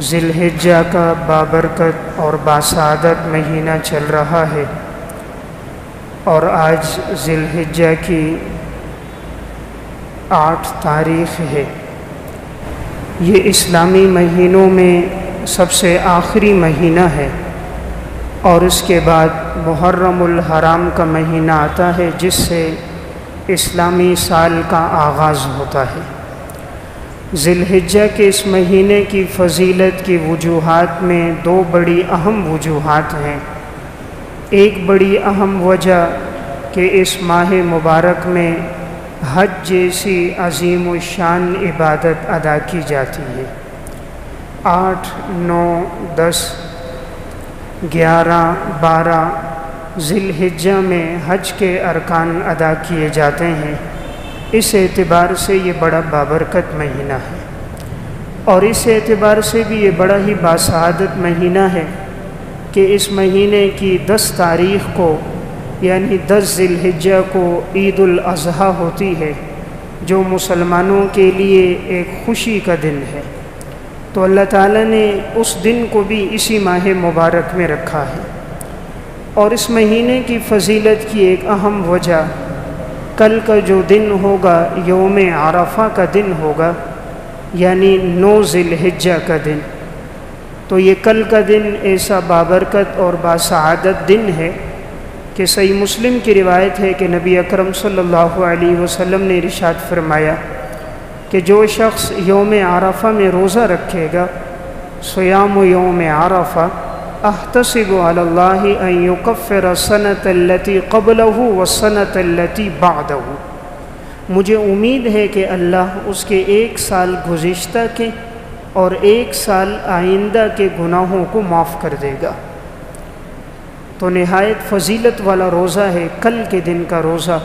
ذی الحجہ کا بابرکت اور باسعادت مہینہ چل رہا ہے، اور آج ذی الحجہ کی 8 تاریخ ہے۔ یہ اسلامی مہینوں میں سب سے آخری مہینہ ہے، اور اس کے بعد محرم الحرام کا مہینہ آتا ہے، جس سے اسلامی سال کا آغاز ہوتا ہے۔ ذی الحجہ کے اس مہینے کی فضیلت کی وجوہات میں 2 بڑی اہم وجوہات ہیں۔ ایک بڑی اہم وجہ کہ اس ماہ مبارک میں حج جیسی عظیم الشان عبادت ادا کی جاتی ہے۔ 8، 9، 10، 11، 12 ذی الحجہ میں حج کے ارکان ادا کیے جاتے ہیں۔ اس اعتبار سے یہ بڑا بابرکت مہینہ ہے، اور اس اعتبار سے بھی یہ بڑا ہی باسعادت مہینہ ہے کہ اس مہینے کی 10 تاریخ کو یعنی 10 ذی الحجہ کو عید الاضحیٰ ہوتی ہے، جو مسلمانوں کے لیے ایک خوشی کا دن ہے۔ تو اللہ تعالیٰ نے اس دن کو بھی اسی ماہ مبارک میں رکھا ہے۔ اور اس مہینے کی فضیلت کی ایک اہم وجہ، کل کا جو دن ہوگا یوم عرفہ کا دن ہوگا، یعنی 9 ذی الحجہ کا دن۔ تو یہ کل کا دن ایسا بابرکت اور باسعادت دن ہے کہ صحیح مسلم کی روایت ہے کہ نبی اکرم صلی اللہ علیہ وسلم نے ارشاد فرمایا کہ جو شخص یوم عرفہ میں روزہ رکھے گا، صیام یوم عرفہ احتسب علی اللہ ان یکفر السنۃ التی قبلہ والسنۃ التی بعدہ، مجھے امید ہے کہ اللہ اس کے 1 سال گزشتہ کے اور 1 سال آئندہ کے گناہوں کو معاف کر دے گا۔ تو نہایت فضیلت والا روزہ ہے کل کے دن کا روزہ،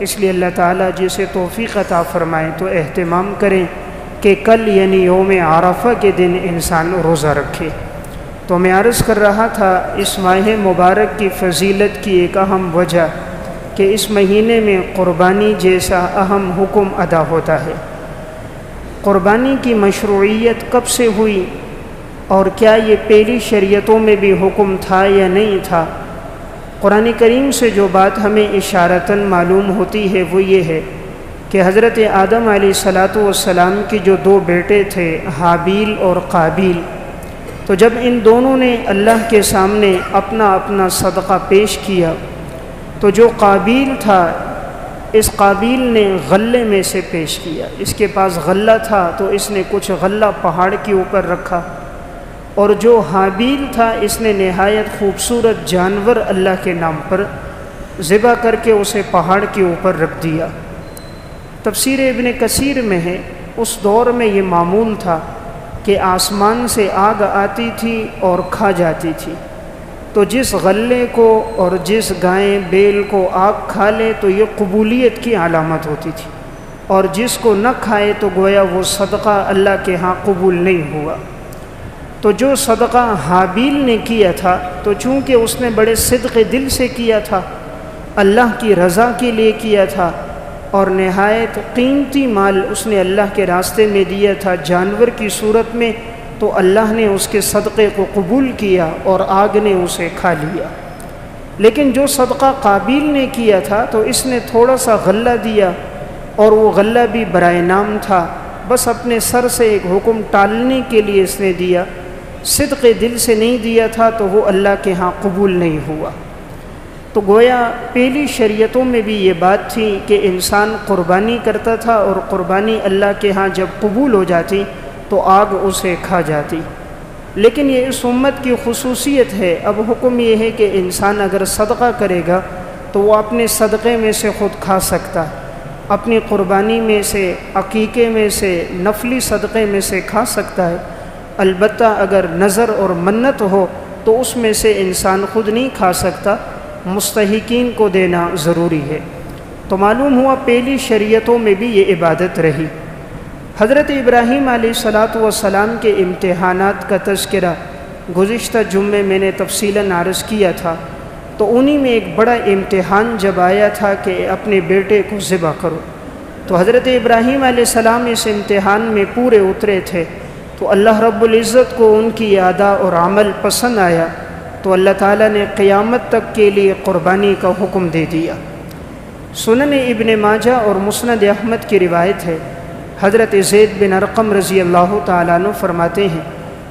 اس لیے اللہ تعالیٰ جسے توفیق عطا فرمائے تو اہتمام کریں کہ کل یعنی یوم عرفہ کے دن انسان روزہ رکھے۔ تو میں عرض کر رہا تھا اس ماہ مبارک کی فضیلت کی ایک اہم وجہ کہ اس مہینے میں قربانی جیسا اہم حکم ادا ہوتا ہے۔ قربانی کی مشروعیت کب سے ہوئی، اور کیا یہ پہلی شریعتوں میں بھی حکم تھا یا نہیں تھا؟ قرآن کریم سے جو بات ہمیں اشارتاً معلوم ہوتی ہے وہ یہ ہے کہ حضرت آدم علیہ السلام کی جو 2 بیٹے تھے، حابیل اور قابیل، تو جب ان دونوں نے اللہ کے سامنے اپنا اپنا صدقہ پیش کیا، تو جو قابیل تھا، اس قابیل نے غلے میں سے پیش کیا۔ اس کے پاس غلہ تھا تو اس نے کچھ غلہ پہاڑ کے اوپر رکھا، اور جو حابیل تھا اس نے نہایت خوبصورت جانور اللہ کے نام پر ذبح کر کے اسے پہاڑ کے اوپر رکھ دیا۔ تفسیر ابن کثیر میں ہے اس دور میں یہ معمول تھا کہ آسمان سے آگ آتی تھی اور کھا جاتی تھی، تو جس غلے کو اور جس گائے بیل کو آگ کھا لے تو یہ قبولیت کی علامت ہوتی تھی، اور جس کو نہ کھائے تو گویا وہ صدقہ اللہ کے ہاں قبول نہیں ہوا۔ تو جو صدقہ حابیل نے کیا تھا، تو چونکہ اس نے بڑے صدق دل سے کیا تھا، اللہ کی رضا کے لیے کیا تھا، اور نہایت قیمتی مال اس نے اللہ کے راستے میں دیا تھا جانور کی صورت میں، تو اللہ نے اس کے صدقے کو قبول کیا اور آگ نے اسے کھا لیا۔ لیکن جو صدقہ قابیل نے کیا تھا تو اس نے تھوڑا سا غلہ دیا، اور وہ غلہ بھی برائے نام تھا، بس اپنے سر سے ایک حکم ٹالنے کے لیے اس نے دیا، صدق دل سے نہیں دیا تھا، تو وہ اللہ کے ہاں قبول نہیں ہوا۔ تو گویا پہلی شریعتوں میں بھی یہ بات تھی کہ انسان قربانی کرتا تھا، اور قربانی اللہ کے ہاں جب قبول ہو جاتی تو آگ اسے کھا جاتی۔ لیکن یہ اس امت کی خصوصیت ہے، اب حکم یہ ہے کہ انسان اگر صدقہ کرے گا تو وہ اپنے صدقے میں سے خود کھا سکتا ہے، اپنی قربانی میں سے، عقیقے میں سے، نفلی صدقے میں سے کھا سکتا ہے۔ البتہ اگر نظر اور منت ہو تو اس میں سے انسان خود نہیں کھا سکتا، مستحقین کو دینا ضروری ہے۔ تو معلوم ہوا پہلی شریعتوں میں بھی یہ عبادت رہی۔ حضرت ابراہیم علیہ السلام کے امتحانات کا تذکرہ گزشتہ جمعے میں نے تفصیلاً عرض کیا تھا، تو انہی میں ایک بڑا امتحان جب آیا تھا کہ اپنے بیٹے کو ذبح کرو، تو حضرت ابراہیم علیہ السلام اس امتحان میں پورے اترے تھے، تو اللہ رب العزت کو ان کی ادا اور عمل پسند آیا تو اللہ تعالیٰ نے قیامت تک کے لیے قربانی کا حکم دے دیا۔ سنن ابن ماجہ اور مسند احمد کی روایت ہے، حضرت زید بن ارقم رضی اللہ تعالیٰ عنہ فرماتے ہیں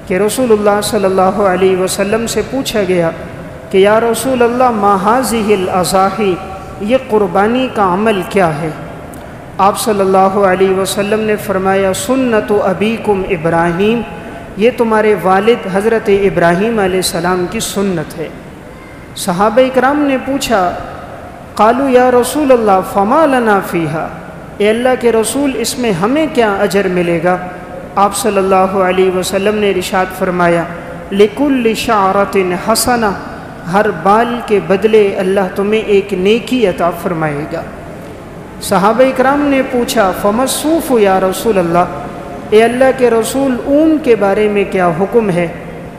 کہ رسول اللہ صلی اللہ علیہ وسلم سے پوچھا گیا کہ یا رسول اللہ ما هذه الاضاحی، یہ قربانی کا عمل کیا ہے؟ آپ صلی اللہ علیہ وسلم نے فرمایا سنت ابیکم ابراہیم، یہ تمہارے والد حضرت ابراہیم علیہ السلام کی سنت ہے۔ صحابہ اکرام نے پوچھا قالوا یا رسول اللہ فما لنا فیہا، اے اللہ کے رسول اس میں ہمیں کیا اجر ملے گا؟ آپ صلی اللہ علیہ وسلم نے ارشاد فرمایا لکل شعرۃ حسنہ، ہر بال کے بدلے اللہ تمہیں ایک نیکی عطا فرمائے گا۔ صحابہ اکرام نے پوچھا فما الصوف یا رسول اللہ، اے اللہ کے رسول اون کے بارے میں کیا حکم ہے؟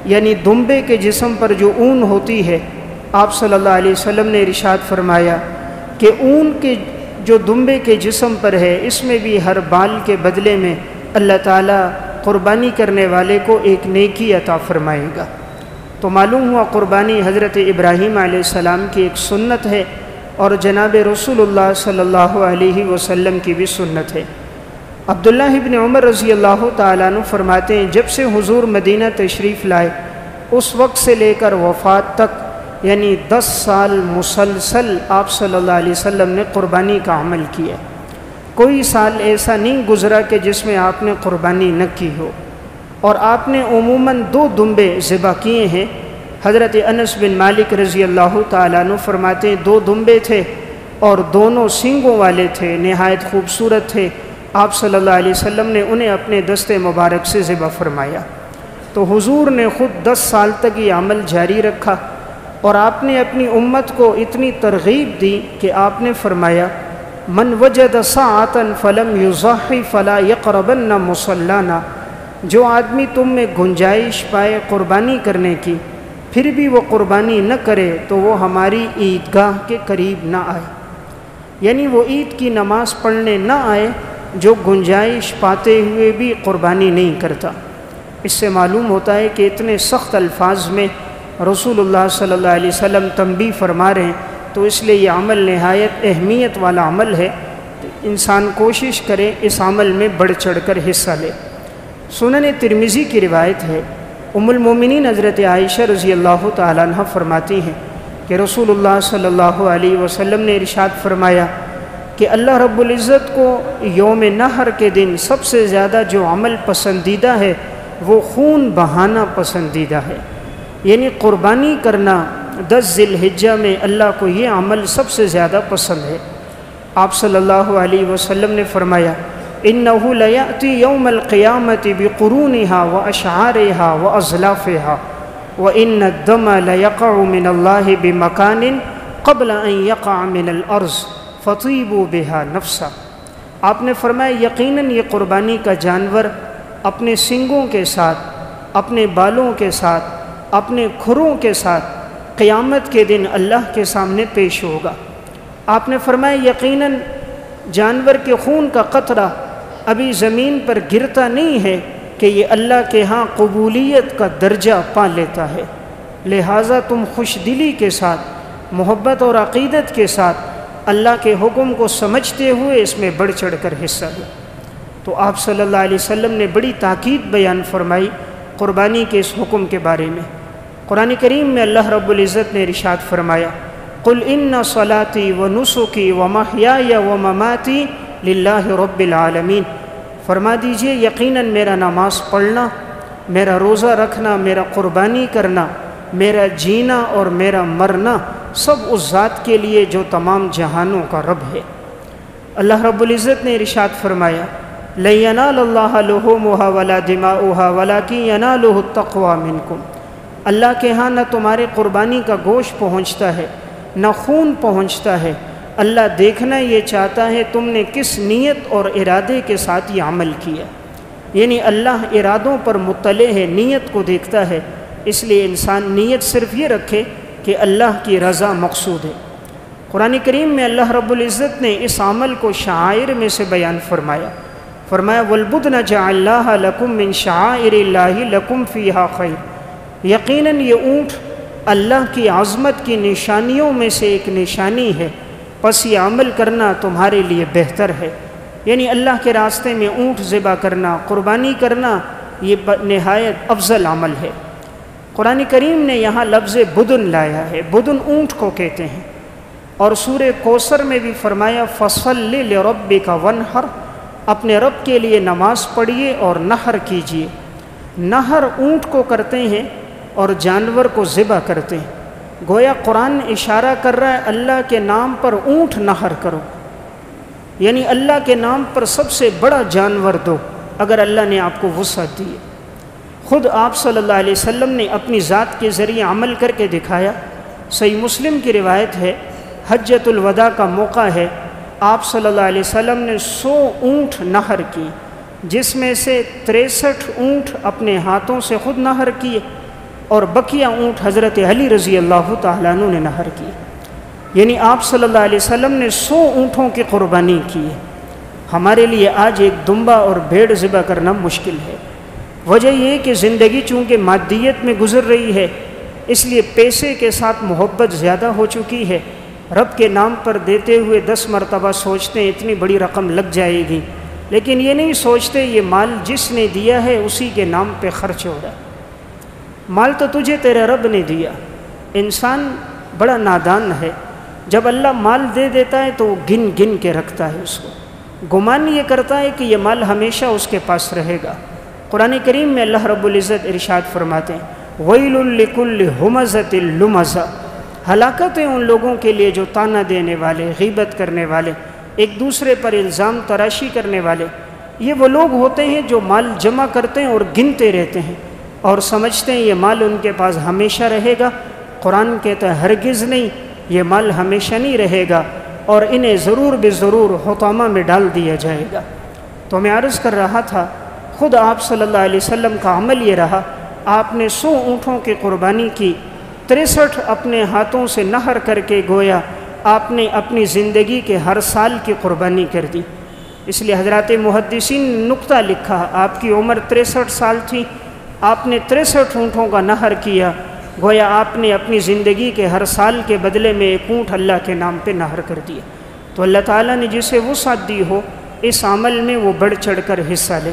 یعنی دمبے کے جسم پر جو اون ہوتی ہے۔ آپ صلی اللہ علیہ وسلم نے ارشاد فرمایا کہ اون کے جو دمبے کے جسم پر ہے اس میں بھی ہر بال کے بدلے میں اللہ تعالیٰ قربانی کرنے والے کو ایک نیکی عطا فرمائے گا۔ تو معلوم ہوا قربانی حضرت ابراہیم علیہ السلام کی ایک سنت ہے اور جناب رسول اللہ صلی اللہ علیہ وسلم کی بھی سنت ہے۔ عبداللہ ابن عمر رضی اللہ تعالیٰ عنہ فرماتے ہیں جب سے حضور مدینہ تشریف لائے اس وقت سے لے کر وفات تک یعنی 10 سال مسلسل آپ صلی اللہ علیہ وسلم نے قربانی کا عمل کیا۔ کوئی سال ایسا نہیں گزرا کہ جس میں آپ نے قربانی نہ کی ہو، اور آپ نے عموماً 2 دمبے ذبح کیے ہیں۔ حضرت انس بن مالک رضی اللہ تعالیٰ عنہ فرماتے ہیں 2 دمبے تھے اور دونوں سینگوں والے تھے، نہایت خوبصورت تھے۔ آپ صلی اللہ علیہ وسلم نے انہیں اپنے دست مبارک سے ذبح فرمایا۔ تو حضور نے خود 10 سال تک یہ عمل جاری رکھا، اور آپ نے اپنی امت کو اتنی ترغیب دی کہ آپ نے فرمایا من وجد ساعۃ فلم یضحی فلا یقربن مصلانا، جو آدمی تم میں گنجائش پائے قربانی کرنے کی پھر بھی وہ قربانی نہ کرے تو وہ ہماری عیدگاہ کے قریب نہ آئے، یعنی وہ عید کی نماز پڑھنے نہ آئے جو گنجائش پاتے ہوئے بھی قربانی نہیں کرتا۔ اس سے معلوم ہوتا ہے کہ اتنے سخت الفاظ میں رسول اللہ صلی اللہ علیہ وسلم تنبیہ فرما رہے ہیں، تو اس لیے یہ عمل نہایت اہمیت والا عمل ہے۔ انسان کوشش کرے اس عمل میں بڑھ چڑھ کر حصہ لے۔ سنن ترمذی کی روایت ہے، ام المومنین حضرت عائشہ رضی اللہ تعالیٰ عنہ فرماتی ہیں کہ رسول اللہ صلی اللہ علیہ وسلم نے ارشاد فرمایا کہ اللہ رب العزت کو یوم نحر کے دن سب سے زیادہ جو عمل پسندیدہ ہے وہ خون بہانا پسندیدہ ہے، یعنی قربانی کرنا 10 ذی الحجہ میں اللہ کو یہ عمل سب سے زیادہ پسند ہے۔ آپ صلی اللہ علیہ وسلم نے فرمایا انہ لیأتی یوم القیامت بقرونها واشعارها واضلافها وان الدم لیقع من اللہ بمکان قبل ان یقع من الارض فطیبوا بها نفسا۔ آپ نے فرمایا یقیناً یہ قربانی کا جانور اپنے سنگوں کے ساتھ، اپنے بالوں کے ساتھ، اپنے کھروں کے ساتھ قیامت کے دن اللہ کے سامنے پیش ہوگا۔ آپ نے فرمایا یقیناً جانور کے خون کا قطرہ ابھی زمین پر گرتا نہیں ہے کہ یہ اللہ کے ہاں قبولیت کا درجہ پا لیتا ہے، لہٰذا تم خوش دلی کے ساتھ، محبت اور عقیدت کے ساتھ اللہ کے حکم کو سمجھتے ہوئے اس میں بڑھ چڑھ کر حصہ لو۔ تو آپ صلی اللہ علیہ وسلم نے بڑی تاکید بیان فرمائی قربانی کے اس حکم کے بارے میں۔ قرآن کریم میں اللہ رب العزت نے ارشاد فرمایا قل ان صلاتی ونسکی ومحیای ومماتی للہ رب العالمین، فرما دیجئے یقیناً میرا نماز پڑھنا، میرا روزہ رکھنا، میرا قربانی کرنا، میرا جینا اور میرا مرنا سب اس ذات کے لیے جو تمام جہانوں کا رب ہے۔ اللہ رب العزت نے ارشاد فرمایا لن ینال اللہ لحومها ولا دماؤها ولکن ینالہ التقوی منکم، اللہ کے ہاں نہ تمہارے قربانی کا گوشت پہنچتا ہے نہ خون پہنچتا ہے، اللہ دیکھنا یہ چاہتا ہے تم نے کس نیت اور ارادے کے ساتھ یہ عمل کیا، یعنی اللہ ارادوں پر مطلع ہے، نیت کو دیکھتا ہے، اس لیے انسان نیت صرف یہ رکھے کہ اللہ کی رضا مقصود ہے۔ قرآن کریم میں اللہ رب العزت نے اس عمل کو شعائر میں سے بیان فرمایا، فرمایا والبدن جعلناها لکم من شعائر اللہ لکم فیہا خیر، یقیناً یہ اونٹ اللہ کی عظمت کی نشانیوں میں سے ایک نشانی ہے، پس یہ عمل کرنا تمہارے لیے بہتر ہے۔ یعنی اللہ کے راستے میں اونٹ ذبح کرنا، قربانی کرنا، یہ نہایت افضل عمل ہے۔ قرآن کریم نے یہاں لفظ بدن لایا ہے، بدن اونٹ کو کہتے ہیں، اور سورہ کوثر میں بھی فرمایا فَصَلِّ لِرَبِّكَ وَانْحَرْ، اپنے رب کے لیے نماز پڑھیے اور نحر کیجیے۔ نحر اونٹ کو کرتے ہیں اور جانور کو ذبح کرتے ہیں۔ گویا قرآن اشارہ کر رہا ہے اللہ کے نام پر اونٹ نحر کرو، یعنی اللہ کے نام پر سب سے بڑا جانور دو اگر اللہ نے آپ کو وسعت دی۔ خود آپ صلی اللہ علیہ وسلم نے اپنی ذات کے ذریعے عمل کر کے دکھایا۔ صحیح مسلم کی روایت ہے، حجۃ الوداع کا موقع ہے، آپ صلی اللہ علیہ وسلم نے 100 اونٹ نحر کی، جس میں سے 63 اونٹ اپنے ہاتھوں سے خود نحر کیے اور بقیہ اونٹ حضرت علی رضی اللہ تعالیٰ عنہ نے نحر کی۔ یعنی آپ صلی اللہ علیہ وسلم نے 100 اونٹوں کی قربانی کی ہے۔ ہمارے لیے آج ایک دمبا اور بھیڑ ذبح کرنا مشکل ہے۔ وجہ یہ کہ زندگی چونکہ مادیت میں گزر رہی ہے، اس لیے پیسے کے ساتھ محبت زیادہ ہو چکی ہے۔ رب کے نام پر دیتے ہوئے 10 مرتبہ سوچتے ہیں اتنی بڑی رقم لگ جائے گی، لیکن یہ نہیں سوچتے یہ مال جس نے دیا ہے اسی کے نام پہ خرچ ہو رہا ہے۔ مال تو تجھے تیرے رب نے دیا۔ انسان بڑا نادان ہے، جب اللہ مال دے دیتا ہے تو وہ گن گن کے رکھتا ہے، اس کو گمان یہ کرتا ہے کہ یہ مال ہمیشہ اس کے پاس رہے گا۔ قرآن کریم میں اللہ رب العزت ارشاد فرماتے ہیں وَيْلٌ لِكُلِّ هُمَزَةٍ لُمَزَةٍ، ہلاکت ہے ان لوگوں کے لیے جو تانا دینے والے، غیبت کرنے والے، ایک دوسرے پر الزام تراشی کرنے والے۔ یہ وہ لوگ ہوتے ہیں جو مال جمع کرتے ہیں اور گنتے رہتے ہیں اور سمجھتے ہیں یہ مال ان کے پاس ہمیشہ رہے گا۔ قرآن کہتا ہے ہرگز نہیں، یہ مال ہمیشہ نہیں رہے گا اور انہیں ضرور بے ضرور حطامہ میں ڈال دیا جائے گا۔ تو میں عرض کر رہا تھا، خود آپ صلی اللہ علیہ وسلم کا عمل یہ رہا، آپ نے 100 اونٹوں کی قربانی کی، 63 اپنے ہاتھوں سے نحر کر کے گویا آپ نے اپنی زندگی کے ہر سال کی قربانی کر دی۔ اس لیے حضرات محدثین نے نقطہ لکھا، آپ کی عمر 63 سال تھی، آپ نے 63 اونٹوں کا نحر کیا، گویا آپ نے اپنی زندگی کے ہر سال کے بدلے میں ایک اونٹ اللہ کے نام پہ نحر کر دیا۔ تو اللہ تعالیٰ نے جسے وسعت دی ہو اس عمل میں وہ بڑھ چڑھ کر حصہ لے۔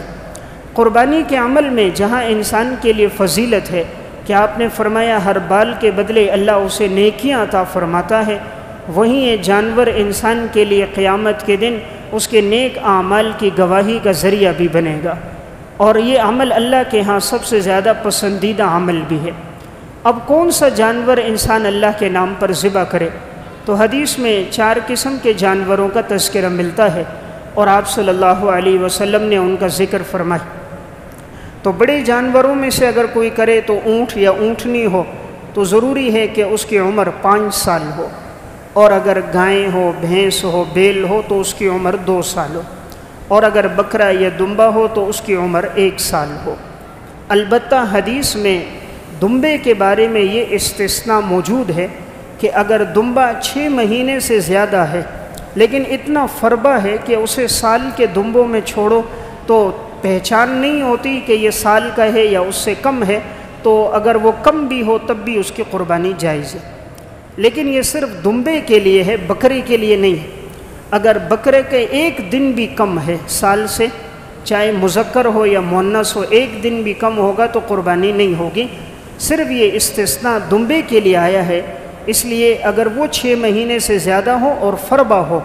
قربانی کے عمل میں جہاں انسان کے لیے فضیلت ہے کہ آپ نے فرمایا ہر بال کے بدلے اللہ اسے نیکیاں عطا فرماتا ہے، وہیں یہ جانور انسان کے لیے قیامت کے دن اس کے نیک اعمال کی گواہی کا ذریعہ بھی بنے گا، اور یہ عمل اللہ کے ہاں سب سے زیادہ پسندیدہ عمل بھی ہے۔ اب کون سا جانور انسان اللہ کے نام پر ذبح کرے؟ تو حدیث میں 4 قسم کے جانوروں کا تذکرہ ملتا ہے اور آپ صلی اللہ علیہ وسلم نے ان کا ذکر فرمایا۔ تو بڑے جانوروں میں سے اگر کوئی کرے تو اونٹ یا اونٹنی ہو تو ضروری ہے کہ اس کی عمر 5 سال ہو، اور اگر گائیں ہو، بھینس ہو، بیل ہو تو اس کی عمر 2 سال ہو، اور اگر بکرا یا دمبا ہو تو اس کی عمر 1 سال ہو۔ البتہ حدیث میں دمبے کے بارے میں یہ استثناء موجود ہے کہ اگر دمبا 6 مہینے سے زیادہ ہے لیکن اتنا فربا ہے کہ اسے سال کے دمبوں میں چھوڑو تو پہچان نہیں ہوتی کہ یہ سال کا ہے یا اس سے کم ہے، تو اگر وہ کم بھی ہو تب بھی اس کی قربانی جائز ہے۔ لیکن یہ صرف دمبے کے لیے ہے، بکرے کے لیے نہیں ہے۔ اگر بکرے کے 1 دن بھی کم ہے سال سے، چاہے مذکر ہو یا مؤنث ہو، 1 دن بھی کم ہوگا تو قربانی نہیں ہوگی۔ صرف یہ استثناء دمبے کے لیے آیا ہے، اس لیے اگر وہ 6 مہینے سے زیادہ ہو اور فربا ہو،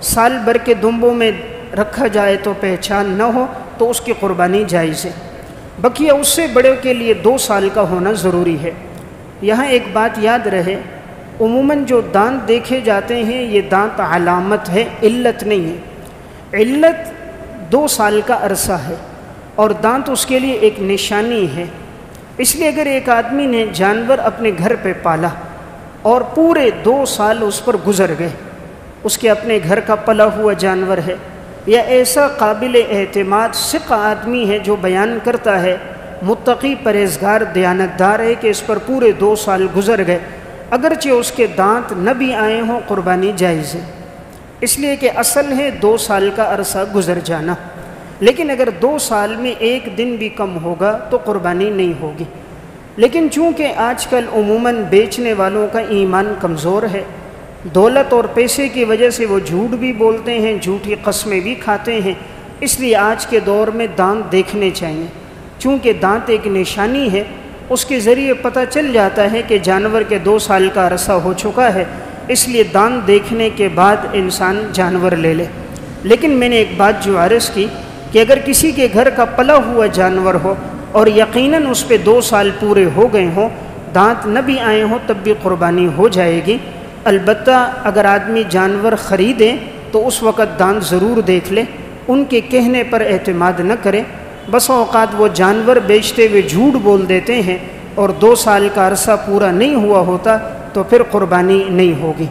سال بھر کے دمبوں میں رکھا جائے تو پہچان نہ ہو تو اس کی قربانی جائز ہے۔ بقیہ اس سے بڑے کے لیے 2 سال کا ہونا ضروری ہے۔ یہاں ایک بات یاد رہے، عموماً جو دانت دیکھے جاتے ہیں یہ دانت علامت ہے، علت نہیں ہے۔ علت 2 سال کا عرصہ ہے اور دانت اس کے لیے ایک نشانی ہے۔ اس لیے اگر ایک آدمی نے جانور اپنے گھر پہ پالا اور پورے 2 سال اس پر گزر گئے، اس کے اپنے گھر کا پلا ہوا جانور ہے، یا ایسا قابل اعتماد ثقہ آدمی ہے جو بیان کرتا ہے، متقی پرہیزگار دیانتدار ہے کہ اس پر پورے 2 سال گزر گئے، اگرچہ اس کے دانت نہ بھی آئے ہوں قربانی جائز ہے، اس لیے کہ اصل ہے 2 سال کا عرصہ گزر جانا۔ لیکن اگر 2 سال میں 1 دن بھی کم ہوگا تو قربانی نہیں ہوگی۔ لیکن چونکہ آج کل عموماً بیچنے والوں کا ایمان کمزور ہے، دولت اور پیسے کی وجہ سے وہ جھوٹ بھی بولتے ہیں، جھوٹی قسمیں بھی کھاتے ہیں، اس لیے آج کے دور میں دانت دیکھنے چاہیے۔ چونکہ دانت ایک نشانی ہے، اس کے ذریعے پتہ چل جاتا ہے کہ جانور کے 2 سال کا عرصہ ہو چکا ہے، اس لیے دانت دیکھنے کے بعد انسان جانور لے لے۔ لیکن میں نے ایک بات جو عرض کی کہ اگر کسی کے گھر کا پلا ہوا جانور ہو اور یقیناً اس پہ 2 سال پورے ہو گئے ہوں، دانت نہ بھی آئے ہوں، تب بھی قربانی ہو جائے گی۔ البتہ اگر آدمی جانور خریدے تو اس وقت دانت ضرور دیکھ لے، ان کے کہنے پر اعتماد نہ کرے۔ بس اوقات وہ جانور بیچتے ہوئے جھوٹ بول دیتے ہیں اور 2 سال کا عرصہ پورا نہیں ہوا ہوتا تو پھر قربانی نہیں ہوگی۔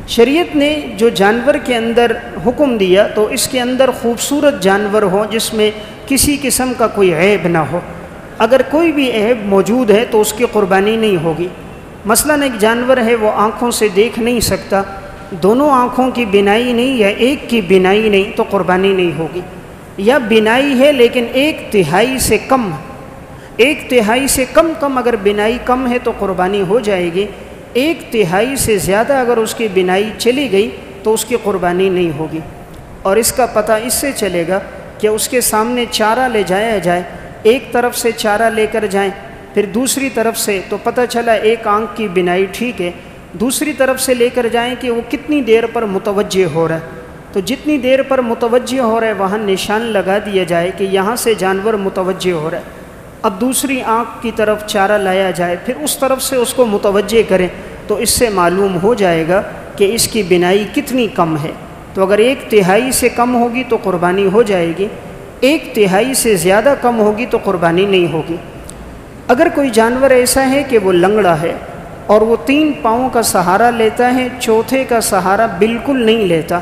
شریعت نے جو جانور کے اندر حکم دیا تو اس کے اندر خوبصورت جانور ہو جس میں کسی قسم کا کوئی عیب نہ ہو۔ اگر کوئی بھی عیب موجود ہے تو اس کی قربانی نہیں ہوگی۔ مثلاً ایک جانور ہے وہ آنکھوں سے دیکھ نہیں سکتا، دونوں آنکھوں کی بینائی نہیں یا ایک کی بینائی نہیں تو قربانی نہیں ہوگی، یا بینائی ہے لیکن 1/3 سے کم، 1/3 سے کم اگر بینائی کم ہے تو قربانی ہو جائے گی، 1/3 سے زیادہ اگر اس کی بینائی چلی گئی تو اس کی قربانی نہیں ہوگی۔ اور اس کا پتہ اس سے چلے گا کہ اس کے سامنے چارہ لے جایا جائے، ایک طرف سے چارہ لے کر جائیں، پھر دوسری طرف سے تو پتہ چلا ایک آنکھ کی بینائی ٹھیک ہے، دوسری طرف سے لے کر جائیں کہ وہ کتنی دیر پر متوجہ ہو رہا ہے، تو جتنی دیر پر متوجہ ہو رہا ہے وہاں نشان لگا دیا جائے کہ یہاں سے جانور متوجہ ہو رہا ہے۔ اب دوسری آنکھ کی طرف چارہ لایا جائے، پھر اس طرف سے اس کو متوجہ کریں تو اس سے معلوم ہو جائے گا کہ اس کی بینائی کتنی کم ہے۔ تو اگر 1/3 سے کم ہوگی تو قربانی ہو جائے گی، 1/3 سے زیادہ کم ہوگی تو قربانی نہیں ہوگی۔ اگر کوئی جانور ایسا ہے کہ وہ لنگڑا ہے اور وہ 3 پاؤں کا سہارا لیتا ہے، چوتھے کا سہارا بالکل نہیں لیتا،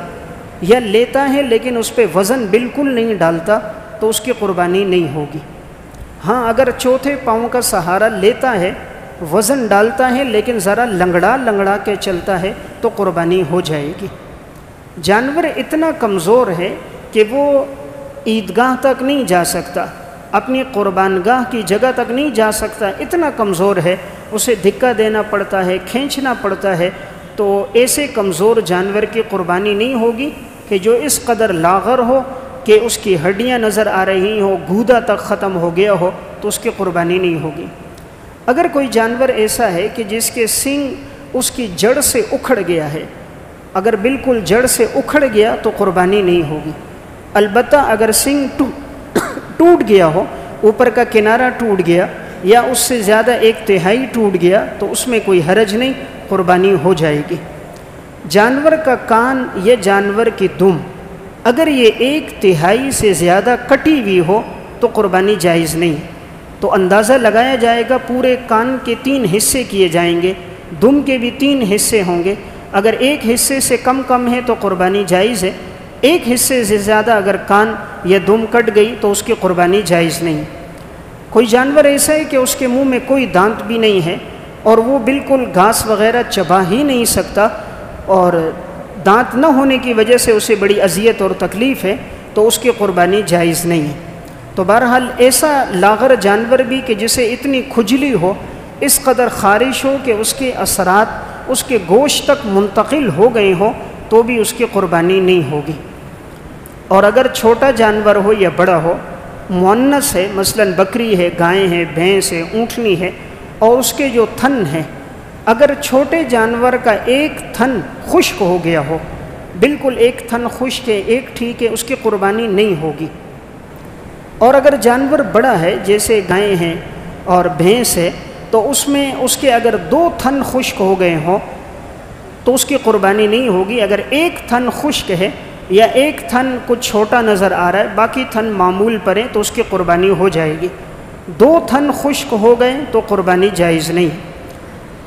یا لیتا ہے لیکن اس پہ وزن بالکل نہیں ڈالتا تو اس کی قربانی نہیں ہوگی۔ ہاں اگر چوتھے پاؤں کا سہارا لیتا ہے، وزن ڈالتا ہے لیکن ذرا لنگڑا کے چلتا ہے تو قربانی ہو جائے گی۔ جانور اتنا کمزور ہے کہ وہ عیدگاہ تک نہیں جا سکتا، اپنی قربان گاہ کی جگہ تک نہیں جا سکتا، اتنا کمزور ہے، اسے دھکا دینا پڑتا ہے، کھینچنا پڑتا ہے، تو ایسے کمزور جانور کی قربانی نہیں ہوگی کہ جو اس قدر لاغر ہو کہ اس کی ہڈیاں نظر آ رہی ہوں، گودا تک ختم ہو گیا ہو تو اس کی قربانی نہیں ہوگی۔ اگر کوئی جانور ایسا ہے کہ جس کے سینگ اس کی جڑ سے اکھڑ گیا ہے، اگر بالکل جڑ سے اکھڑ گیا تو قربانی نہیں ہوگی۔ البتہ اگر سینگ ٹوٹ گیا ہو، اوپر کا کنارہ ٹوٹ گیا یا اس سے زیادہ 1/3 ٹوٹ گیا تو اس میں کوئی حرج نہیں، قربانی ہو جائے گی۔ جانور کا کان یا جانور کی دم اگر یہ 1/3 سے زیادہ کٹی ہوئی ہو تو قربانی جائز نہیں، تو اندازہ لگایا جائے گا، پورے کان کے 3 حصے کیے جائیں گے، دم کے بھی 3 حصے ہوں گے، اگر ایک حصے سے کم ہے تو قربانی جائز ہے، ایک حصے سے زیادہ اگر کان یا دم کٹ گئی تو اس کی قربانی جائز نہیں۔ کوئی جانور ایسا ہے کہ اس کے منہ میں کوئی دانت بھی نہیں ہے اور وہ بالکل گھاس وغیرہ چبا ہی نہیں سکتا، اور دانت نہ ہونے کی وجہ سے اسے بڑی اذیت اور تکلیف ہے، تو اس کی قربانی جائز نہیں ہے۔ تو بہرحال ایسا لاغر جانور بھی کہ جسے اتنی کھجلی ہو، اس قدر خارش ہو کہ اس کے اثرات اس کے گوشت تک منتقل ہو گئے ہوں تو بھی اس کی قربانی نہیں ہوگی۔ اور اگر چھوٹا جانور ہو یا بڑا ہو، مؤنث ہے، مثلاً بکری ہے، گائے ہے، بھینس ہے، اونٹنی ہے، اور اس کے جو تھن ہیں، اگر چھوٹے جانور کا ایک تھن خشک ہو گیا ہو، بالکل ایک تھن خشک ہے، ایک ٹھیک ہے، اس کی قربانی نہیں ہوگی۔ اور اگر جانور بڑا ہے جیسے گائے ہیں اور بھینس ہے تو اس میں اس کے اگر 2 تھن خشک ہو گئے ہوں تو اس کی قربانی نہیں ہوگی۔ اگر ایک تھن خشک ہے یا ایک تھن کچھ چھوٹا نظر آ رہا ہے، باقی تھن معمول پر ہیں تو اس کی قربانی ہو جائے گی۔ 2 تھن خشک ہو گئے تو قربانی جائز نہیں۔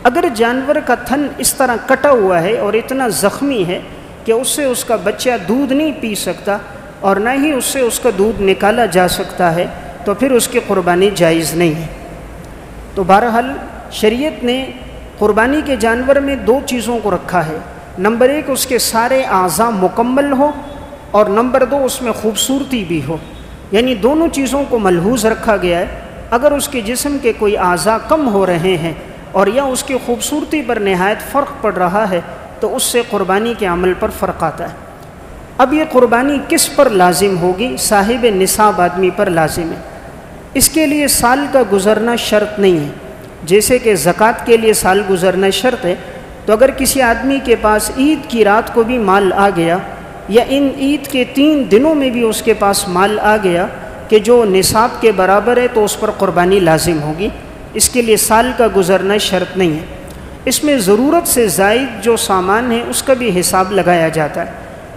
اگر جانور کا تھن اس طرح کٹا ہوا ہے اور اتنا زخمی ہے کہ اس سے اس کا بچہ دودھ نہیں پی سکتا اور نہ ہی اس سے اس کا دودھ نکالا جا سکتا ہے تو پھر اس کی قربانی جائز نہیں ہے۔ تو بہرحال شریعت نے قربانی کے جانور میں 2 چیزوں کو رکھا ہے، نمبر 1 اس کے سارے اعضاء مکمل ہو، اور نمبر 2 اس میں خوبصورتی بھی ہو۔ یعنی دونوں چیزوں کو ملحوظ رکھا گیا ہے۔ اگر اس کے جسم کے کوئی اعضاء کم ہو رہے ہیں اور یا اس کی خوبصورتی پر نہایت فرق پڑ رہا ہے تو اس سے قربانی کے عمل پر فرق آتا ہے۔ اب یہ قربانی کس پر لازم ہوگی؟ صاحب نصاب آدمی پر لازم ہے۔ اس کے لیے سال کا گزرنا شرط نہیں ہے، جیسے کہ زکوٰۃ کے لیے سال گزرنا شرط ہے۔ تو اگر کسی آدمی کے پاس عید کی رات کو بھی مال آ گیا یا ان عید کے 3 دنوں میں بھی اس کے پاس مال آ گیا کہ جو نصاب کے برابر ہے تو اس پر قربانی لازم ہوگی۔ اس کے لیے سال کا گزرنا شرط نہیں ہے۔ اس میں ضرورت سے زائد جو سامان ہے اس کا بھی حساب لگایا جاتا ہے،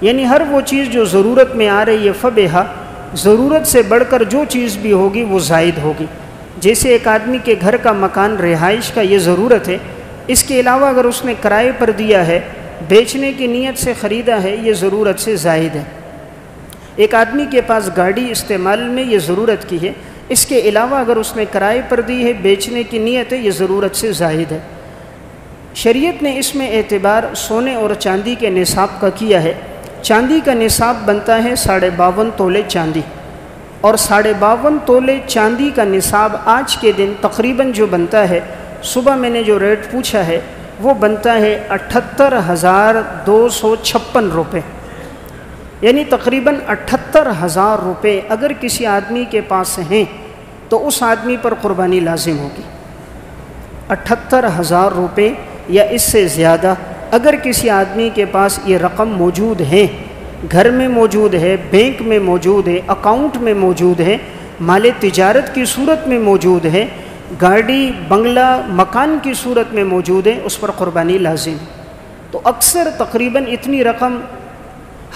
یعنی ہر وہ چیز جو ضرورت میں آ رہی ہے فبہا، ضرورت سے بڑھ کر جو چیز بھی ہوگی وہ زائد ہوگی۔ جیسے ایک آدمی کے گھر کا مکان رہائش کا یہ ضرورت ہے، اس کے علاوہ اگر اس نے کرائے پر دیا ہے، بیچنے کی نیت سے خریدا ہے، یہ ضرورت سے زائد ہے۔ ایک آدمی کے پاس گاڑی استعمال میں یہ ضرورت کی ہے، اس کے علاوہ اگر اس نے کرائے پر دی ہے، بیچنے کی نیت ہے، یہ ضرورت سے زائد ہے۔ شریعت نے اس میں اعتبار سونے اور چاندی کے نصاب کا کیا ہے۔ چاندی کا نصاب بنتا ہے 52.5 تولے چاندی، اور 52.5 تولے چاندی کا نصاب آج کے دن تقریباً جو بنتا ہے، صبح میں نے جو ریٹ پوچھا ہے وہ بنتا ہے 78,256 روپے، یعنی تقریباً 78,000 روپے اگر کسی آدمی کے پاس ہیں تو اس آدمی پر قربانی لازم ہوگی۔ 78,000 روپے یا اس سے زیادہ اگر کسی آدمی کے پاس یہ رقم موجود ہے، گھر میں موجود ہے، بینک میں موجود ہے، اکاؤنٹ میں موجود ہے، مال تجارت کی صورت میں موجود ہے، گاڑی بنگلہ مکان کی صورت میں موجود ہے، اس پر قربانی لازم۔ تو اکثر تقریباً اتنی رقم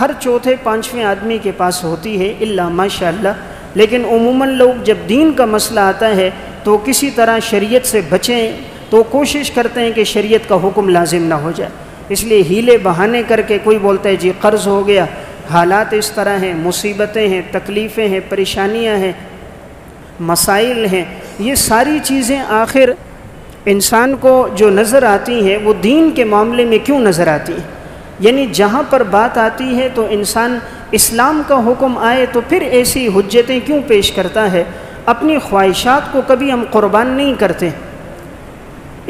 ہر چوتھے 5ویں آدمی کے پاس ہوتی ہے الا ماشاء اللہ، لیکن عموماً لوگ جب دین کا مسئلہ آتا ہے تو کسی طرح شریعت سے بچیں تو کوشش کرتے ہیں کہ شریعت کا حکم لازم نہ ہو جائے، اس لیے ہیلے بہانے کر کے کوئی بولتا ہے جی قرض ہو گیا، حالات اس طرح ہیں، مصیبتیں ہیں، تکلیفیں ہیں، پریشانیاں ہیں، مسائل ہیں، یہ ساری چیزیں آخر انسان کو جو نظر آتی ہیں وہ دین کے معاملے میں کیوں نظر آتی ہیں؟ یعنی جہاں پر بات آتی ہے تو انسان اسلام کا حکم آئے تو پھر ایسی حجتیں کیوں پیش کرتا ہے؟ اپنی خواہشات کو کبھی ہم قربان نہیں کرتے۔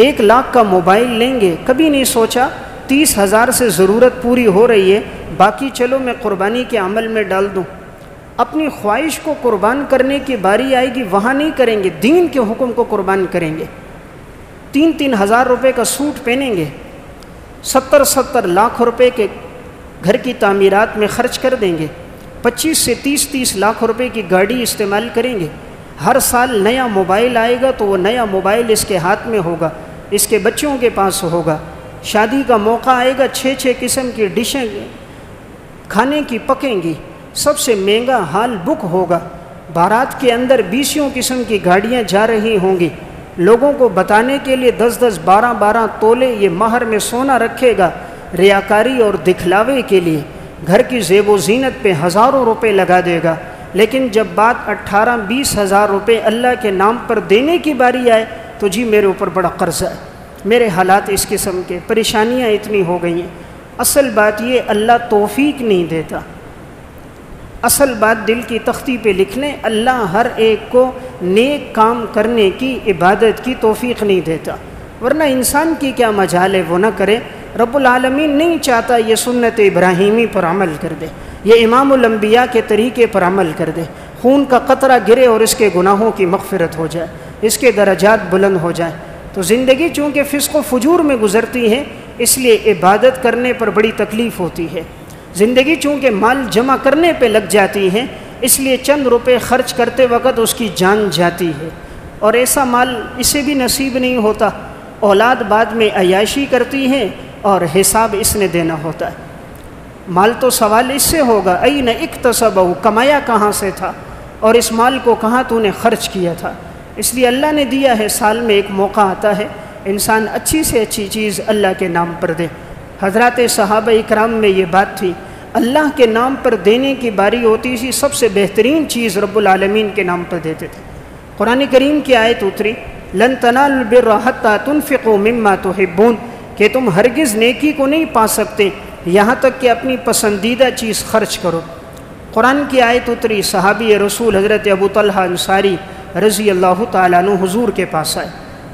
1 لاکھ کا موبائل لیں گے، کبھی نہیں سوچا 30,000 سے ضرورت پوری ہو رہی ہے، باقی چلو میں قربانی کے عمل میں ڈال دوں۔ اپنی خواہش کو قربان کرنے کی باری آئے گی، وہاں نہیں کریں گے، دین کے حکم کو قربان کریں گے۔ 3 ہزار روپے کا سوٹ پہنیں گے، 70 لاکھ روپے کے گھر کی تعمیرات میں خرچ کر دیں گے، 25 سے 30 لاکھ روپے کی گاڑی استعمال کریں گے، ہر سال نیا موبائل آئے گا تو وہ نیا موبائل اس کے ہاتھ میں ہوگا، اس کے بچوں کے پاس ہوگا، شادی کا موقع آئے گا، 6 قسم کی ڈشیں کھانے کی پکیں گی، سب سے مہنگا ہال بک ہوگا، بارات کے اندر 20 قسم کی گاڑیاں جا رہی ہوں گی، لوگوں کو بتانے کے لیے 10 12 تولے یہ مہر میں سونا رکھے گا، ریاکاری اور دکھلاوے کے لیے گھر کی زیب و زینت پہ ہزاروں روپے لگا دے گا، لیکن جب بات 18-20 ہزار روپے اللہ کے نام پر دینے کی باری آئے تو جی میرے اوپر بڑا قرضہ ہے، میرے حالات اس قسم کے، پریشانیاں اتنی ہو گئی ہیں۔ اصل بات یہ اللہ توفیق نہیں دیتا، اصل بات دل کی تختی پہ لکھ لیں، اللہ ہر ایک کو نیک کام کرنے کی، عبادت کی توفیق نہیں دیتا، ورنہ انسان کی کیا مجال ہے وہ نہ کرے۔ رب العالمین نہیں چاہتا یہ سنت ابراہیمی پر عمل کر دے، یہ امام الانبیاء کے طریقے پر عمل کر دے، خون کا قطرہ گرے اور اس کے گناہوں کی مغفرت ہو جائے، اس کے درجات بلند ہو جائیں۔ تو زندگی چونکہ فسق و فجور میں گزرتی ہے اس لیے عبادت کرنے پر بڑی تکلیف ہوتی ہے، زندگی چونکہ مال جمع کرنے پہ لگ جاتی ہے اس لیے چند روپے خرچ کرتے وقت اس کی جان جاتی ہے، اور ایسا مال اسے بھی نصیب نہیں ہوتا، اولاد بعد میں عیاشی کرتی ہے اور حساب اس نے دینا ہوتا ہے۔ مال تو سوال اس سے ہوگا این اکتسبہ، کمایا کہاں سے تھا اور اس مال کو کہاں تو نے خرچ کیا تھا۔ اس لیے اللہ نے دیا ہے، سال میں ایک موقع آتا ہے انسان اچھی سے اچھی چیز اللہ کے نام پر دے۔ حضرات صحابہ اکرام میں یہ بات تھی، اللہ کے نام پر دینے کی باری ہوتی تھی، سب سے بہترین چیز رب العالمین کے نام پر دیتے تھے۔ قرآن کریم کی آیت اتری، لن تنالوا البر حتی تنفقوا مما تحبون، کہ تم ہرگز نیکی کو نہیں پا سکتے یہاں تک کہ اپنی پسندیدہ چیز خرچ کرو۔ قرآن کی آیت اتری، صحابی رسول حضرت ابو طلحہ انصاری رضی اللہ تعالیٰ عنہ حضور کے پاس آئے،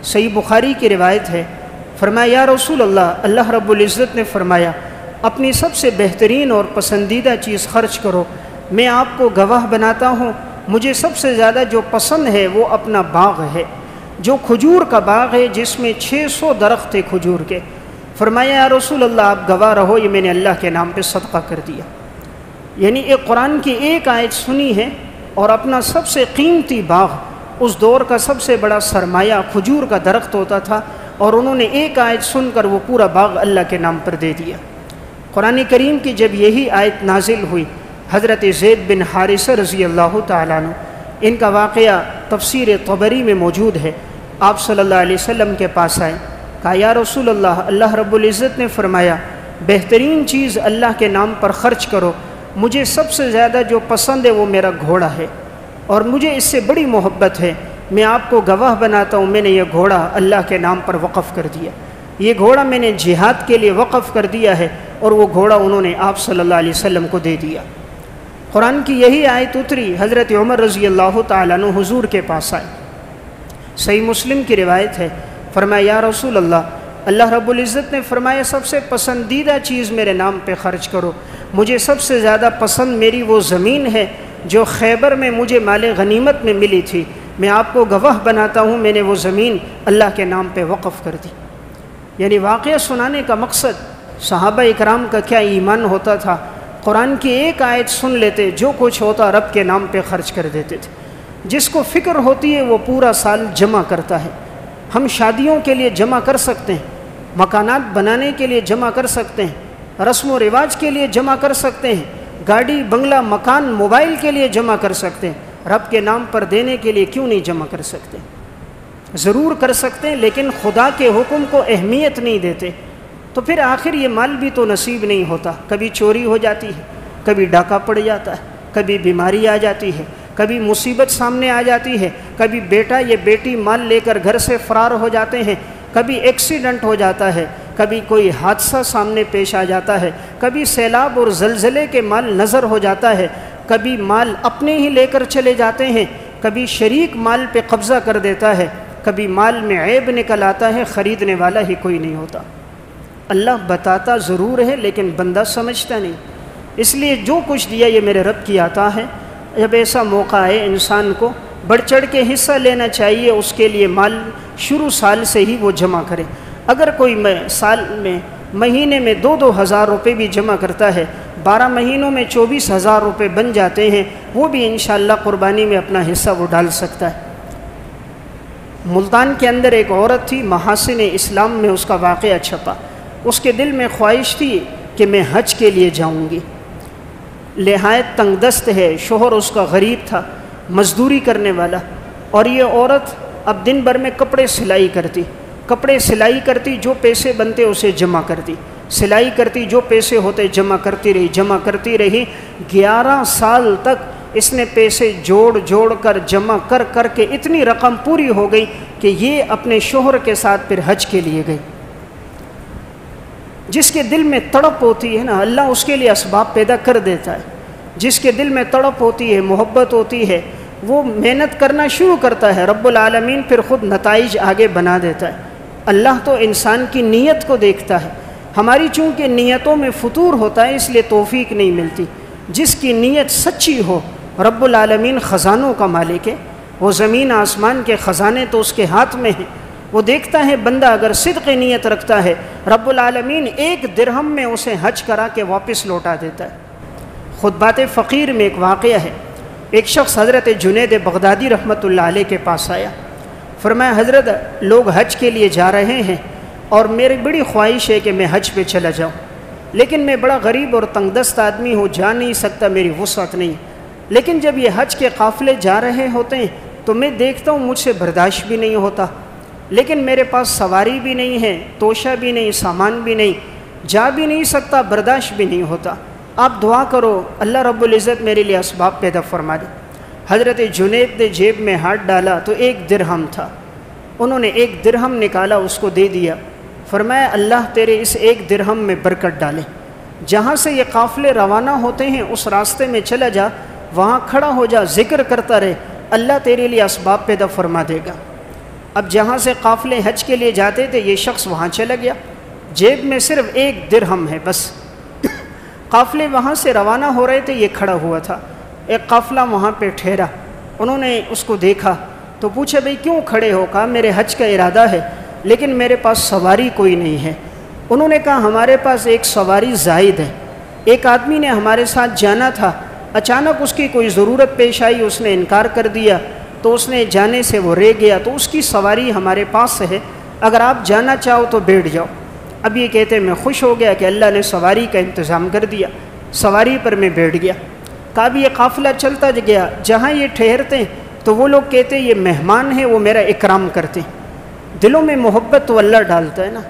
صحیح بخاری کی روایت ہے، فرمایا یا رسول اللہ، اللہ رب العزت نے فرمایا اپنی سب سے بہترین اور پسندیدہ چیز خرچ کرو، میں آپ کو گواہ بناتا ہوں مجھے سب سے زیادہ جو پسند ہے وہ اپنا باغ ہے، جو کھجور کا باغ ہے جس میں 600 درخت تھے کھجور کے۔ فرمایا یا رسول اللہ آپ گواہ رہو، یہ میں نے اللہ کے نام پہ صدقہ کر دیا۔ یعنی ایک قرآن کی ایک آیت سنی ہے اور اپنا سب سے قیمتی باغ، اس دور کا سب سے بڑا سرمایہ کھجور کا درخت ہوتا تھا، اور انہوں نے ایک آیت سن کر وہ پورا باغ اللہ کے نام پر دے دیا۔ قرآن کریم کی جب یہی آیت نازل ہوئی، حضرت زید بن حارثہ رضی اللہ تعالیٰ عنہ، ان کا واقعہ تفسیر طبری میں موجود ہے، آپ صلی اللہ علیہ وسلم کے پاس آئے، کہا یا رسول اللہ، اللہ رب العزت نے فرمایا بہترین چیز اللہ کے نام پر خرچ کرو، مجھے سب سے زیادہ جو پسند ہے وہ میرا گھوڑا ہے، اور مجھے اس سے بڑی محبت ہے، میں آپ کو گواہ بناتا ہوں میں نے یہ گھوڑا اللہ کے نام پر وقف کر دیا، یہ گھوڑا میں نے جہاد کے لیے وقف کر دیا ہے، اور وہ گھوڑا انہوں نے آپ صلی اللہ علیہ وسلم کو دے دیا۔ قرآن کی یہی آیت اتری، حضرت عمر رضی اللہ تعالیٰ عنہ حضور کے پاس آئے، صحیح مسلم کی روایت ہے، فرمایا یا رسول اللہ، اللہ رب العزت نے فرمایا سب سے پسندیدہ چیز میرے نام پہ خرچ کرو، مجھے سب سے زیادہ پسند میری وہ زمین ہے جو خیبر میں مجھے مال غنیمت میں ملی تھی، میں آپ کو گواہ بناتا ہوں میں نے وہ زمین اللہ کے نام پہ وقف کر دی۔ یعنی واقعہ سنانے کا مقصد صحابہ اکرام کا کیا ایمان ہوتا تھا، قرآن کی ایک آیت سن لیتے، جو کچھ ہوتا رب کے نام پہ خرچ کر دیتے تھے۔ جس کو فکر ہوتی ہے وہ پورا سال جمع کرتا ہے۔ ہم شادیوں کے لیے جمع کر سکتے ہیں، مکانات بنانے کے لیے جمع کر سکتے ہیں، رسم و رواج کے لیے جمع کر سکتے ہیں، گاڑی بنگلہ مکان موبائل کے لیے جمع کر سکتے ہیں، رب کے نام پر دینے کے لیے کیوں نہیں جمع کر سکتے؟ ضرور کر سکتے ہیں، لیکن خدا کے حکم کو اہمیت نہیں دیتے، تو پھر آخر یہ مال بھی تو نصیب نہیں ہوتا۔ کبھی چوری ہو جاتی ہے، کبھی ڈاکہ پڑ جاتا ہے، کبھی بیماری آ جاتی ہے، کبھی مصیبت سامنے آ جاتی ہے، کبھی بیٹا یا بیٹی مال لے کر گھر سے فرار ہو جاتے ہیں، کبھی ایکسیڈنٹ ہو جاتا ہے، کبھی کوئی حادثہ سامنے پیش آ جاتا ہے، کبھی سیلاب اور زلزلے کے مال نظر ہو جاتا ہے، کبھی مال اپنے ہی لے کر چلے جاتے ہیں، کبھی شریک مال پہ قبضہ کر دیتا ہے، کبھی مال میں عیب نکل آتا ہے، خریدنے والا ہی کوئی نہیں ہوتا۔ اللہ بتاتا ضرور ہے لیکن بندہ سمجھتا نہیں، اس لیے جو کچھ دیا یہ میرے رب کی عطا ہے۔ جب ایسا موقع آئے انسان کو بڑھ چڑھ کے حصہ لینا چاہیے، اس کے لیے مال شروع سال سے ہی وہ جمع کرے۔ اگر کوئی سال میں مہینے میں 2-2 ہزار روپے بھی جمع کرتا ہے، 12 مہینوں میں 24,000 روپے بن جاتے ہیں، وہ بھی انشاءاللہ قربانی میں اپنا حصہ وہ ڈال سکتا ہے۔ ملتان کے اندر ایک عورت تھی، محاسن اسلام میں اس کا واقعہ چھپا۔ اس کے دل میں خواہش تھی کہ میں حج کے لیے جاؤں گی، نہایت تنگ دست ہے، شوہر اس کا غریب تھا، مزدوری کرنے والا، اور یہ عورت اب دن بھر میں کپڑے سلائی کرتی، جو پیسے بنتے اسے جمع کرتی، سلائی کرتی، جو پیسے ہوتے جمع کرتی رہی۔ 11 سال تک اس نے پیسے جوڑ کر جمع کر کے اتنی رقم پوری ہو گئی کہ یہ اپنے شوہر کے ساتھ پھر حج کے لیے گئی۔ جس کے دل میں تڑپ ہوتی ہے نا، اللہ اس کے لیے اسباب پیدا کر دیتا ہے۔ جس کے دل میں تڑپ ہوتی ہے، محبت ہوتی ہے، وہ محنت کرنا شروع کرتا ہے، رب العالمین پھر خود نتائج آگے بنا دیتا ہے۔ اللہ تو انسان کی نیت کو دیکھتا ہے، ہماری چونکہ نیتوں میں فتور ہوتا ہے اس لیے توفیق نہیں ملتی۔ جس کی نیت سچی ہو، رب العالمین خزانوں کا مالک ہے، وہ زمین آسمان کے خزانے تو اس کے ہاتھ میں ہیں، وہ دیکھتا ہے بندہ اگر صدق نیت رکھتا ہے، رب العالمین 1 درہم میں اسے حج کرا کے واپس لوٹا دیتا ہے۔ خطبات فقیر میں ایک واقعہ ہے، ایک شخص حضرت جنید بغدادی رحمۃ اللہ علیہ کے پاس آیا، فرمایا حضرت لوگ حج کے لیے جا رہے ہیں اور میری بڑی خواہش ہے کہ میں حج پہ چلا جاؤں، لیکن میں بڑا غریب اور تنگ دست آدمی ہوں، جا نہیں سکتا، میری وسعت نہیں، لیکن جب یہ حج کے قافلے جا رہے ہوتے ہیں تو میں دیکھتا ہوں مجھ سے برداشت بھی نہیں ہوتا، لیکن میرے پاس سواری بھی نہیں ہے، توشہ بھی نہیں، سامان بھی نہیں، جا بھی نہیں سکتا، برداشت بھی نہیں ہوتا، آپ دعا کرو اللہ رب العزت میرے لیے اسباب پیدا فرما دے۔ حضرت جنید نے جیب میں ہاتھ ڈالا تو 1 درہم تھا، انہوں نے 1 درہم نکالا، اس کو دے دیا، فرمایا اللہ تیرے اس 1 درہم میں برکت ڈالے، جہاں سے یہ قافلے روانہ ہوتے ہیں اس راستے میں چلا جا، وہاں کھڑا ہو جا، ذکر کرتا رہے، اللہ تیرے لیے اسباب پیدا فرما دے گا۔ اب جہاں سے قافلے حج کے لیے جاتے تھے یہ شخص وہاں چلا گیا، جیب میں صرف 1 درہم ہے بس۔ قافلے وہاں سے روانہ ہو رہے تھے، یہ کھڑا ہوا تھا، ایک قافلہ وہاں پہ ٹھہرا، انہوں نے اس کو دیکھا تو پوچھا بھئی کیوں کھڑے ہو؟ کہا میرے حج کا ارادہ ہے لیکن میرے پاس سواری کوئی نہیں ہے۔ انہوں نے کہا ہمارے پاس ایک سواری زائد ہے، ایک آدمی نے ہمارے ساتھ جانا تھا، اچانک اس کی کوئی ضرورت پیش آئی، اس نے انکار کر دیا تو اس نے جانے سے وہ رہ گیا، تو اس کی سواری ہمارے پاس ہے، اگر آپ جانا چاہو تو بیٹھ جاؤ۔ اب یہ کہتے میں خوش ہو گیا کہ اللہ نے سواری کا انتظام کر دیا، سواری پر میں بیٹھ گیا۔ کہا بھی یہ قافلہ چلتا گیا، جہاں یہ ٹھہرتے ہیں تو وہ لوگ کہتے یہ مہمان ہیں، وہ میرا اکرام کرتے ہیں۔ دلوں میں محبت تو اللہ ڈالتا ہے نا،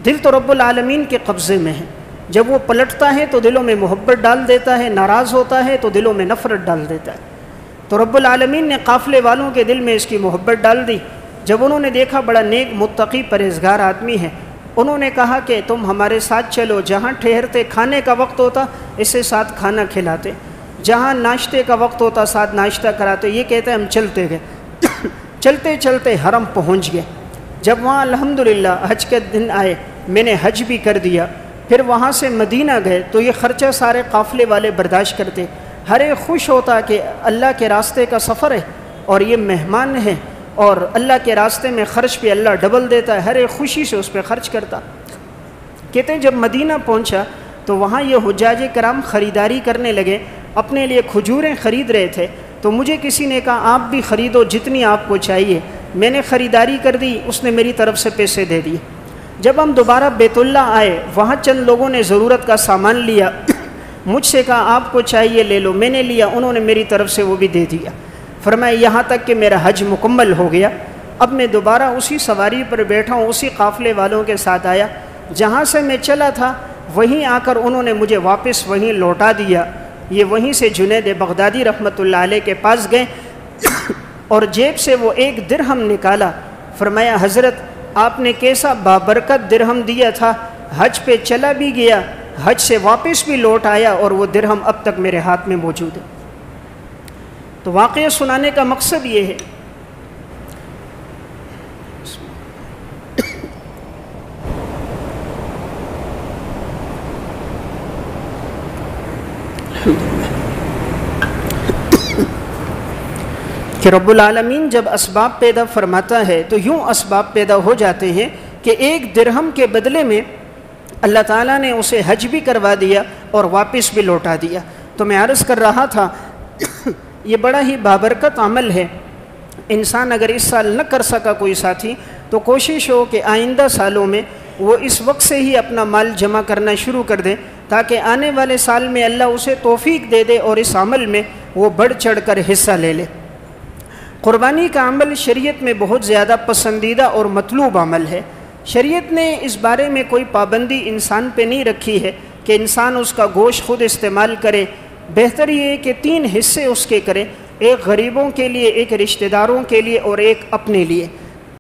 دل تو رب العالمین کے قبضے میں ہے، جب وہ پلٹتا ہے تو دلوں میں محبت ڈال دیتا ہے، ناراض ہوتا ہے تو دلوں میں نفرت ڈال دیتا ہے۔ تو رب العالمین نے قافلے والوں کے دل میں اس کی محبت ڈال دی۔ جب انہوں نے دیکھا بڑا نیک متقی پرہیزگار آدمی ہے، انہوں نے کہا کہ تم ہمارے ساتھ چلو، جہاں ٹھہرتے کھانے کا وقت ہوتا اسے ساتھ کھانا کھلاتے، جہاں ناشتے کا وقت ہوتا ساتھ ناشتہ کراتے۔ یہ کہتے ہم چلتے گئے، چلتے چلتے حرم پہنچ گئے۔ جب وہاں الحمدللہ حج کے دن آئے، میں نے حج بھی کر دیا، پھر وہاں سے مدینہ گئے تو یہ خرچہ سارے قافلے والے برداشت کرتے، ہر ایک خوش ہوتا کہ اللہ کے راستے کا سفر ہے اور یہ مہمان ہے اور اللہ کے راستے میں خرچ پہ اللہ ڈبل دیتا ہے، ہر ایک خوشی سے اس پہ خرچ کرتا۔ کہتے ہیں جب مدینہ پہنچا تو وہاں یہ حجاج کرام خریداری کرنے لگے، اپنے لیے کھجوریں خرید رہے تھے، تو مجھے کسی نے کہا آپ بھی خریدو جتنی آپ کو چاہیے، میں نے خریداری کر دی، اس نے میری طرف سے پیسے دے دیے۔ جب ہم دوبارہ بیت اللہ آئے، وہاں چند لوگوں نے ضرورت کا سامان لیا، مجھ سے کہا آپ کو چاہیے لے لو، میں نے لیا، انہوں نے میری طرف سے وہ بھی دے دیا۔ فرمایا یہاں تک کہ میرا حج مکمل ہو گیا، اب میں دوبارہ اسی سواری پر بیٹھا ہوں، اسی قافلے والوں کے ساتھ آیا، جہاں سے میں چلا تھا وہیں آ کر انہوں نے مجھے واپس وہیں لوٹا دیا۔ یہ وہیں سے جنید بغدادی رحمۃ اللہ علیہ کے پاس گئے اور جیب سے وہ 1 درہم نکالا۔ فرمایا حضرت آپ نے کیسا بابرکت درہم دیا تھا، حج پہ چلا بھی گیا، حج سے واپس بھی لوٹ آیا اور وہ درہم اب تک میرے ہاتھ میں موجود ہے۔ تو واقعہ سنانے کا مقصد یہ ہے کہ رب العالمین جب اسباب پیدا فرماتا ہے تو یوں اسباب پیدا ہو جاتے ہیں کہ 1 درہم کے بدلے میں اللہ تعالیٰ نے اسے حج بھی کروا دیا اور واپس بھی لوٹا دیا۔ تو میں عرض کر رہا تھا یہ بڑا ہی بابرکت عمل ہے، انسان اگر اس سال نہ کر سکا کوئی ساتھی تو کوشش ہو کہ آئندہ سالوں میں وہ اس وقت سے ہی اپنا مال جمع کرنا شروع کر دے، تاکہ آنے والے سال میں اللہ اسے توفیق دے دے اور اس عمل میں وہ بڑھ چڑھ کر حصہ لے لے۔ قربانی کا عمل شریعت میں بہت زیادہ پسندیدہ اور مطلوب عمل ہے۔ شریعت نے اس بارے میں کوئی پابندی انسان پہ نہیں رکھی ہے کہ انسان اس کا گوشت خود استعمال کرے، بہتر یہ ہے کہ 3 حصے اس کے کرے، ایک غریبوں کے لیے، ایک رشتہ داروں کے لیے اور ایک اپنے لیے۔